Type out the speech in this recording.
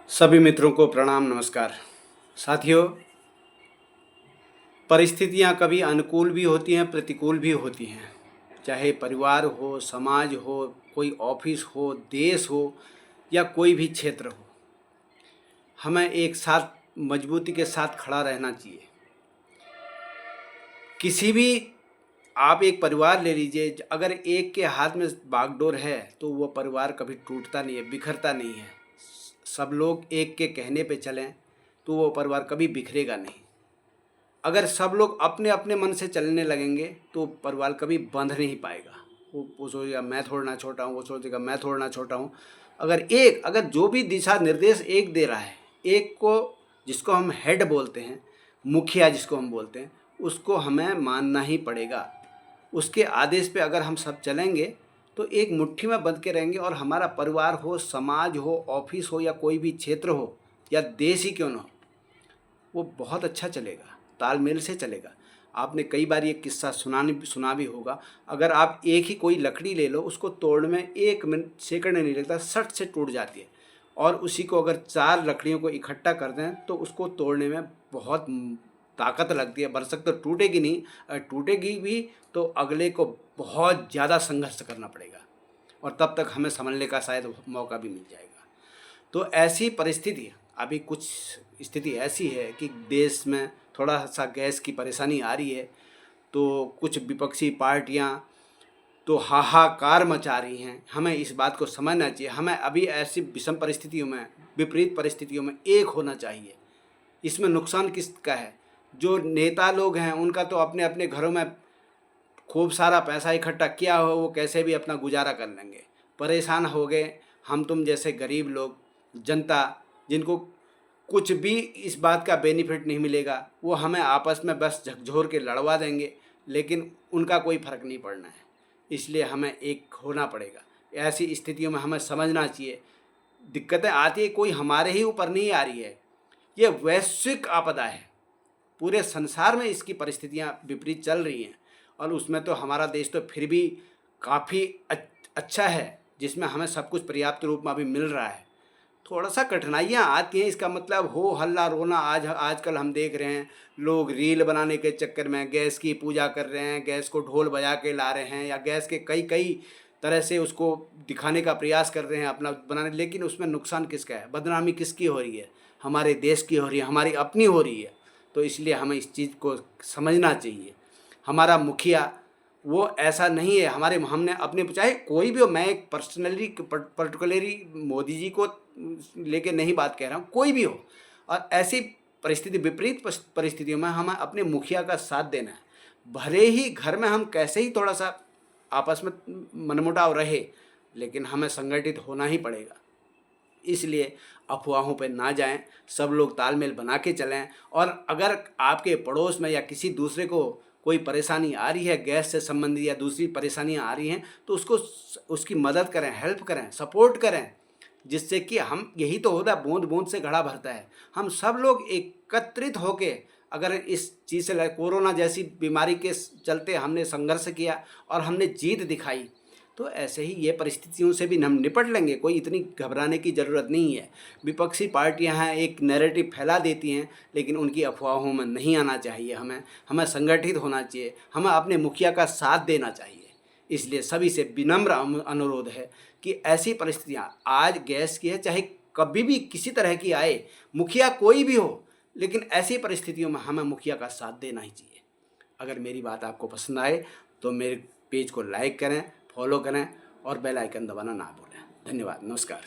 सभी मित्रों को प्रणाम नमस्कार। साथियों, परिस्थितियां कभी अनुकूल भी होती हैं, प्रतिकूल भी होती हैं। चाहे परिवार हो, समाज हो, कोई ऑफिस हो, देश हो या कोई भी क्षेत्र हो, हमें एक साथ मजबूती के साथ खड़ा रहना चाहिए। किसी भी आप एक परिवार ले लीजिए, अगर एक के हाथ में बागडोर है तो वो परिवार कभी टूटता नहीं है, बिखरता नहीं है। सब लोग एक के कहने पे चलें तो वो परिवार कभी बिखरेगा नहीं। अगर सब लोग अपने अपने मन से चलने लगेंगे तो परिवार कभी बंध नहीं पाएगा। वो सोचेगा मैं थोड़ा ना छोटा हूँ, वो सोचेगा मैं थोड़ा ना छोटा हूँ। अगर जो भी दिशा निर्देश एक दे रहा है, एक को, जिसको हम हेड बोलते हैं, मुखिया जिसको हम बोलते हैं, उसको हमें मानना ही पड़ेगा। उसके आदेश पे अगर हम सब चलेंगे तो एक मुट्ठी में बंध के रहेंगे और हमारा परिवार हो, समाज हो, ऑफिस हो या कोई भी क्षेत्र हो या देश ही क्यों ना हो, वो बहुत अच्छा चलेगा, तालमेल से चलेगा। आपने कई बार ये किस्सा सुना भी होगा। अगर आप एक ही कोई लकड़ी ले लो, उसको तोड़ने में 1 मिनट सेकंड नहीं लगता, सट से टूट जाती है। और उसी को अगर 4 लकड़ियों को इकट्ठा कर दें तो उसको तोड़ने में बहुत ताकत लगती है। बरसक तो टूटेगी नहीं, अगर टूटेगी भी तो अगले को बहुत ज़्यादा संघर्ष करना पड़ेगा और तब तक हमें संभलने का शायद मौका भी मिल जाएगा। तो ऐसी परिस्थिति, अभी कुछ स्थिति ऐसी है कि देश में थोड़ा सा गैस की परेशानी आ रही है, तो कुछ विपक्षी पार्टियां तो हाहाकार मचा रही हैं। हमें इस बात को समझना चाहिए। हमें अभी ऐसी विषम परिस्थितियों में, विपरीत परिस्थितियों में एक होना चाहिए। इसमें नुकसान किसका है? जो नेता लोग हैं उनका तो अपने अपने घरों में खूब सारा पैसा इकट्ठा किया हो, वो कैसे भी अपना गुजारा कर लेंगे। परेशान हो गए हम तुम जैसे गरीब लोग, जनता, जिनको कुछ भी इस बात का बेनिफिट नहीं मिलेगा, वो हमें आपस में बस झकझोर के लड़वा देंगे, लेकिन उनका कोई फ़र्क नहीं पड़ना है। इसलिए हमें एक होना पड़ेगा। ऐसी स्थितियों में हमें समझना चाहिए, दिक्कतें आती है कोई हमारे ही ऊपर नहीं आ रही है, ये वैश्विक आपदा है। पूरे संसार में इसकी परिस्थितियां विपरीत चल रही हैं और उसमें तो हमारा देश तो फिर भी काफ़ी अच्छा है, जिसमें हमें सब कुछ पर्याप्त रूप में अभी मिल रहा है। थोड़ा सा कठिनाइयाँ आती हैं, इसका मतलब हो हल्ला रोना आजकल हम देख रहे हैं। लोग रील बनाने के चक्कर में गैस की पूजा कर रहे हैं, गैस को ढोल बजा के ला रहे हैं या गैस के कई कई तरह से उसको दिखाने का प्रयास कर रहे हैं अपना बनाने, लेकिन उसमें नुकसान किसका है? बदनामी किसकी हो रही है? हमारे देश की हो रही है, हमारी अपनी हो रही है। तो इसलिए हमें इस चीज़ को समझना चाहिए। हमारा मुखिया वो ऐसा नहीं है। हमने अपने, चाहे कोई भी हो, मैं एक पर्टिकुलरली मोदी जी को लेके नहीं बात कह रहा हूँ, कोई भी हो। और ऐसी परिस्थिति, विपरीत परिस्थितियों में हमें अपने मुखिया का साथ देना है। भले ही घर में हम कैसे ही थोड़ा सा आपस में मनमुटाव रहे, लेकिन हमें संगठित होना ही पड़ेगा। इसलिए अफवाहों पर ना जाएं, सब लोग तालमेल बना के चलें। और अगर आपके पड़ोस में या किसी दूसरे को कोई परेशानी आ रही है, गैस से संबंधित या दूसरी परेशानियां आ रही हैं, तो उसकी मदद करें, हेल्प करें, सपोर्ट करें, जिससे कि हम, यही तो होता है, बूंद बूंद से घड़ा भरता है। हम सब लोग एकत्रित होके अगर इस चीज़ से, कोरोना जैसी बीमारी के चलते हमने संघर्ष किया और हमने जीत दिखाई, तो ऐसे ही ये परिस्थितियों से भी हम निपट लेंगे। कोई इतनी घबराने की ज़रूरत नहीं है। विपक्षी पार्टियां हैं, एक नैरेटिव फैला देती हैं, लेकिन उनकी अफवाहों में नहीं आना चाहिए। हमें संगठित होना चाहिए, हमें अपने मुखिया का साथ देना चाहिए। इसलिए सभी से विनम्र अनुरोध है कि ऐसी परिस्थितियां आज गैस की है, चाहे कभी भी किसी तरह की आए, मुखिया कोई भी हो, लेकिन ऐसी परिस्थितियों में हमें मुखिया का साथ देना ही चाहिए। अगर मेरी बात आपको पसंद आए तो मेरे पेज को लाइक करें, फॉलो करें और बेल आइकन दबाना ना भूलें। धन्यवाद, नमस्कार।